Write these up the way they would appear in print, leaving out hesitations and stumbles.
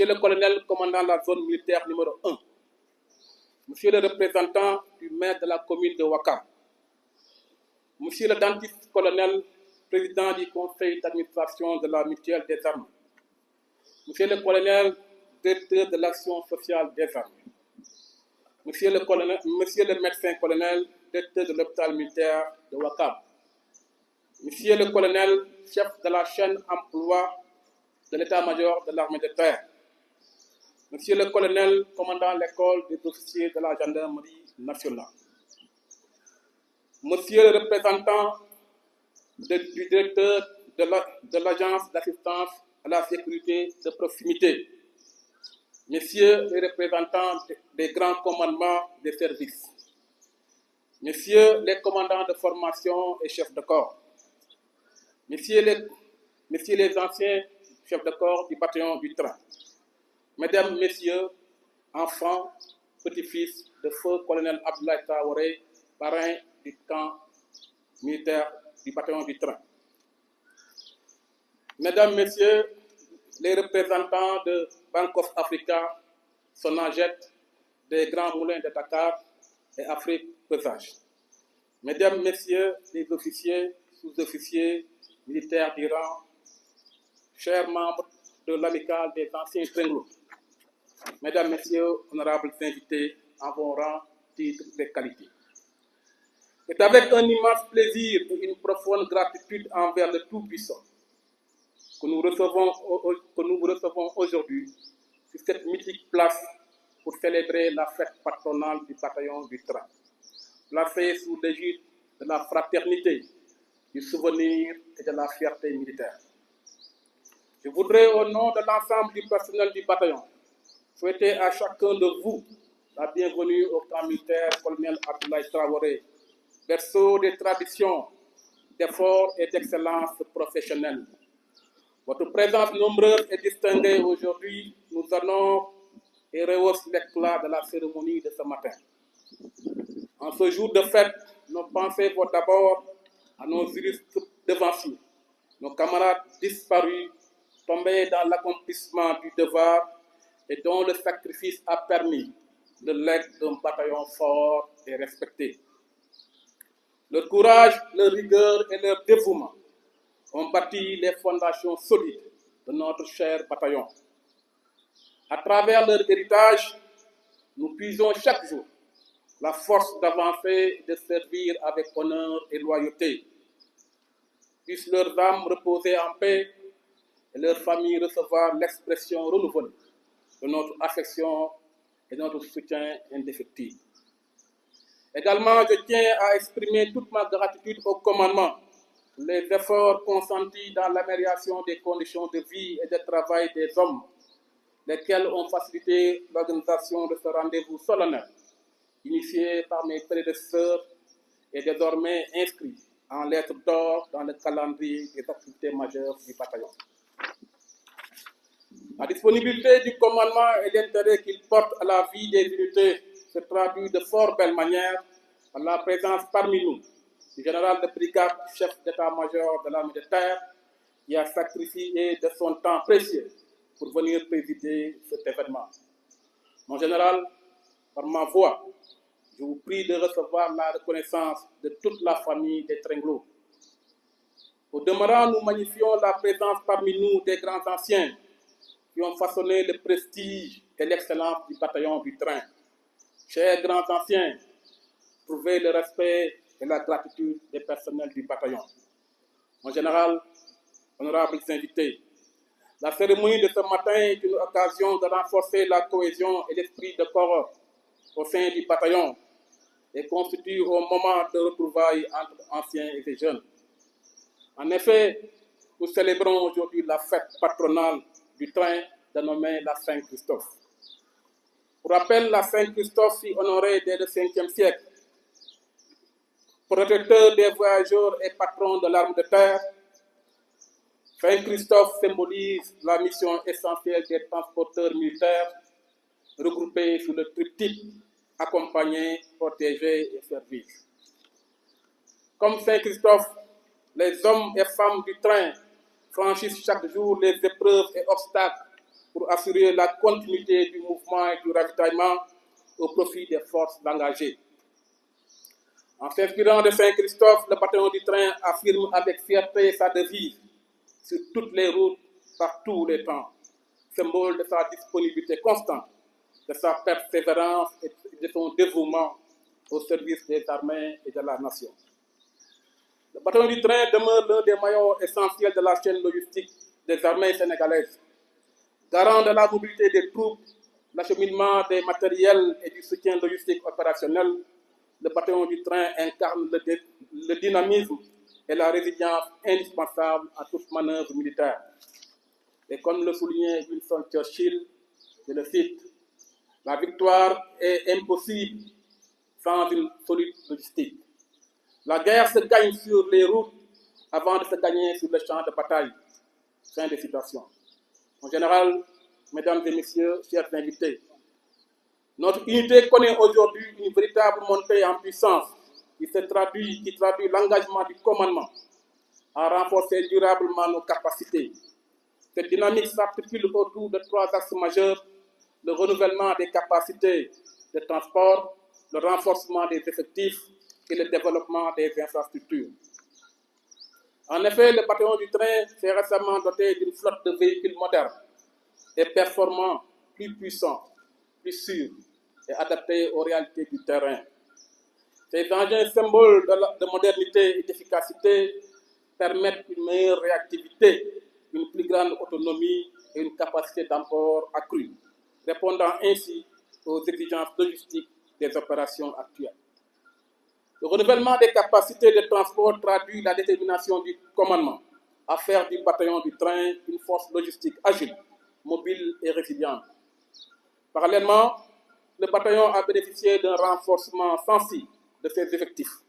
Monsieur le colonel commandant la zone militaire numéro 1, Monsieur le représentant du maire de la commune de Ouakam, Monsieur le dentiste colonel, président du conseil d'administration de la mutuelle des armées, Monsieur le colonel, directeur de l'action sociale des armées, Monsieur le médecin colonel, directeur de l'hôpital militaire de Ouakam, Monsieur le colonel, chef de la chaîne emploi de l'état-major de l'armée de terre, Monsieur le colonel, commandant l'école des officiers de la gendarmerie nationale, Monsieur le représentant du directeur de l'agence d'assistance à la sécurité de proximité, Messieurs les représentants des grands commandements des services, Messieurs les commandants de formation et chefs de corps, Messieurs les anciens chefs de corps du bataillon du train, Mesdames, Messieurs, enfants, petits-fils de feu colonel Abdoulaye Traoré, parrain du camp militaire du bataillon du train, Mesdames, Messieurs, les représentants de Bank of Africa, Sonaget, des Grands Moulins de Dakar et Afrique Pesage, Mesdames, Messieurs, les officiers, sous-officiers, militaires d'Iran, chers membres de l'amicale des anciens Trenglo, Mesdames, Messieurs, honorables invités en vos rangs, titres et qualités. C'est avec un immense plaisir et une profonde gratitude envers le Tout-Puissant que nous vous recevons aujourd'hui sur cette mythique place pour célébrer la fête patronale du bataillon du train, placée sous l'égide de la fraternité, du souvenir et de la fierté militaire. Je voudrais, au nom de l'ensemble du personnel du bataillon, souhaiter à chacun de vous la bienvenue au camp militaire colonel Abdoulaye Traoré, berceau des traditions, d'efforts et d'excellence professionnelle. Votre présence nombreuse et distinguée aujourd'hui nous honore et rehausse l'éclat de la cérémonie de ce matin. En ce jour de fête, nos pensées vont d'abord à nos illustres devanciers, nos camarades disparus, tombés dans l'accomplissement du devoir et dont le sacrifice a permis le legs d'un bataillon fort et respecté. Leur courage, leur rigueur et leur dévouement ont bâti les fondations solides de notre cher bataillon. À travers leur héritage, nous puisons chaque jour la force d'avancer et de servir avec honneur et loyauté. Puissent leurs âmes reposer en paix et leurs familles recevoir l'expression renouvelée de notre affection et notre soutien indéfectible. Également, je tiens à exprimer toute ma gratitude au commandement pour les efforts consentis dans l'amélioration des conditions de vie et de travail des hommes, lesquels ont facilité l'organisation de ce rendez-vous solennel, initié par mes prédécesseurs et désormais inscrit en lettres d'or dans le calendrier des activités majeures du bataillon. La disponibilité du commandement et l'intérêt qu'il porte à la vie des unités se traduit de fort belle manière par la présence parmi nous du général de brigade, chef d'état-major de l'armée de terre, qui a sacrifié de son temps précieux pour venir présider cet événement. Mon général, par ma voix, je vous prie de recevoir la reconnaissance de toute la famille des Trenglo. Au demeurant, nous magnifions la présence parmi nous des grands anciens qui ont façonné le prestige et l'excellence du bataillon du train. Chers grands anciens, trouvez le respect et la gratitude des personnels du bataillon. Mon général, honorables invités, la cérémonie de ce matin est une occasion de renforcer la cohésion et l'esprit de corps au sein du bataillon et constitue un moment de retrouvailles entre anciens et jeunes. En effet, nous célébrons aujourd'hui la fête patronale du train dénommée la Saint-Christophe. Pour rappel, la Saint-Christophe fut honorée dès le 5e siècle. Protecteur des voyageurs et patron de l'arme de terre, Saint-Christophe symbolise la mission essentielle des transporteurs militaires regroupés sous le triptyque accompagner, protéger et servir. Comme Saint-Christophe, les hommes et femmes du train franchissent chaque jour les épreuves et obstacles pour assurer la continuité du mouvement et du ravitaillement au profit des forces engagées. En s'inspirant de Saint-Christophe, le bataillon du train affirme avec fierté sa devise sur toutes les routes, par tous les temps, symbole de sa disponibilité constante, de sa persévérance et de son dévouement au service des armées et de la nation. Le bataillon du train demeure l'un des maillons essentiels de la chaîne logistique des armées sénégalaises, garant de la mobilité des troupes, l'acheminement des matériels et du soutien logistique opérationnel. Le bataillon du train incarne le dynamisme et la résilience indispensables à toute manœuvre militaire. Et comme le soulignait Winston Churchill, je le cite, « La victoire est impossible sans une solide logistique. La guerre se gagne sur les routes avant de se gagner sur le champ de bataille. » Fin de citation. En général, mesdames et messieurs, chers invités, notre unité connaît aujourd'hui une véritable montée en puissance qui traduit l'engagement du commandement à renforcer durablement nos capacités. Cette dynamique s'articule autour de trois axes majeurs: le renouvellement des capacités de transport, le renforcement des effectifs et le développement des infrastructures. En effet, le bataillon du train s'est récemment doté d'une flotte de véhicules modernes et performants, plus puissants, plus sûrs et adaptés aux réalités du terrain. Ces engins symboles de modernité et d'efficacité permettent une meilleure réactivité, une plus grande autonomie et une capacité d'emport accrue, répondant ainsi aux exigences logistiques des opérations actuelles. Le renouvellement des capacités de transport traduit la détermination du commandement à faire du bataillon du train une force logistique agile, mobile et résiliente. Parallèlement, le bataillon a bénéficié d'un renforcement sensible de ses effectifs,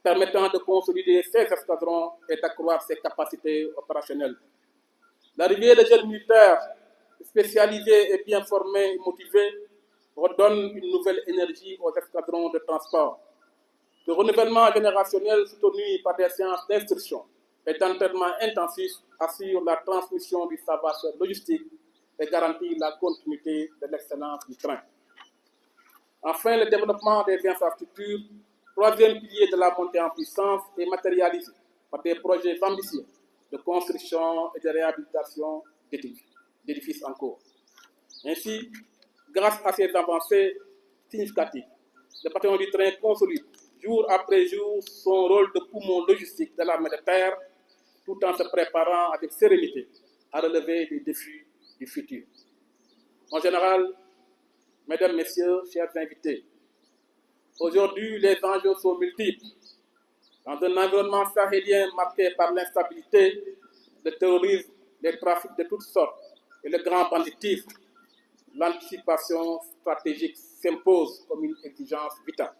permettant de consolider ses escadrons et d'accroître ses capacités opérationnelles. L'arrivée de jeunes militaires spécialisés et bien formés et motivés redonne une nouvelle énergie aux escadrons de transport. Le renouvellement générationnel soutenu par des séances d'instruction et d'entraînement intensif assure la transmission du savoir-faire logistique et garantit la continuité de l'excellence du train. Enfin, le développement des infrastructures, troisième pilier de la montée en puissance, est matérialisé par des projets ambitieux de construction et de réhabilitation d'édifices en cours. Ainsi, grâce à ces avancées significatives, le bataillon du train consolide jour après jour son rôle de poumon logistique de l'armée de terre, tout en se préparant avec sérénité à relever les défis du futur. En général, mesdames, messieurs, chers invités, aujourd'hui les enjeux sont multiples. Dans un environnement sahélien marqué par l'instabilité, le terrorisme, les trafics de toutes sortes et le grand banditisme, l'anticipation stratégique s'impose comme une exigence vitale.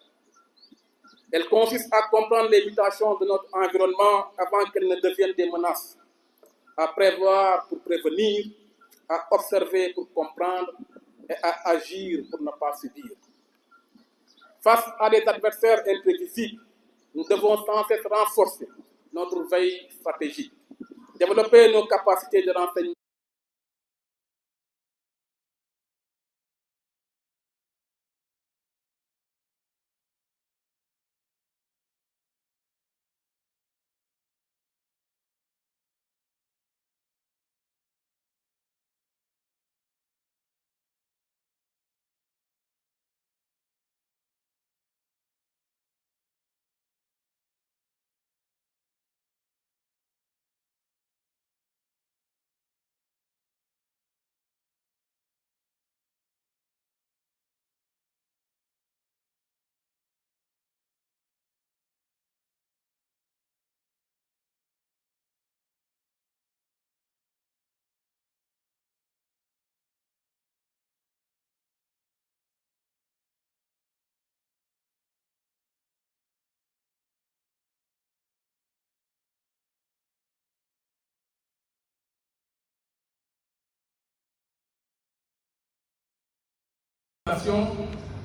Elle consiste à comprendre les mutations de notre environnement avant qu'elles ne deviennent des menaces, à prévoir pour prévenir, à observer pour comprendre et à agir pour ne pas subir. Face à des adversaires imprévisibles, nous devons sans cesse renforcer notre veille stratégique, développer nos capacités de renseignement.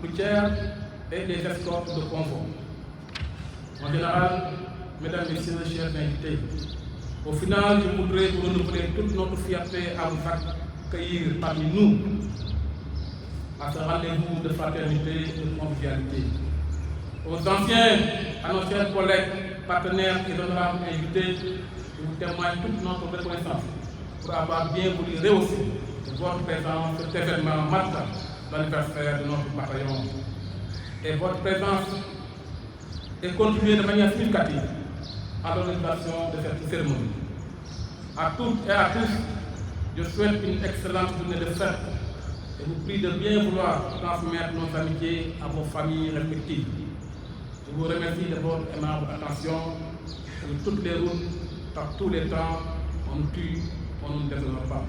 Routière et les escortes de convoi. En général, mesdames, messieurs, chers invités, au final, je voudrais vous renouveler toute notre fierté à vous accueillir parmi nous à ce rendez-vous de fraternité et de convivialité. Aux à nos chers collègues, partenaires et honorables invités, je vous témoigne toute notre reconnaissance pour avoir bien voulu rehausser de votre présence cet événement marquant l'anniversaire de notre bataillon. Et votre présence est contribuée de manière significative à l'organisation de cette cérémonie. À toutes et à tous, je souhaite une excellente journée de fête et vous prie de bien vouloir transmettre nos amitiés à vos familles respectives. Je vous remercie de votre aimable attention. Sur toutes les routes, par tous les temps, on nous tue, on ne nous déshonore pas.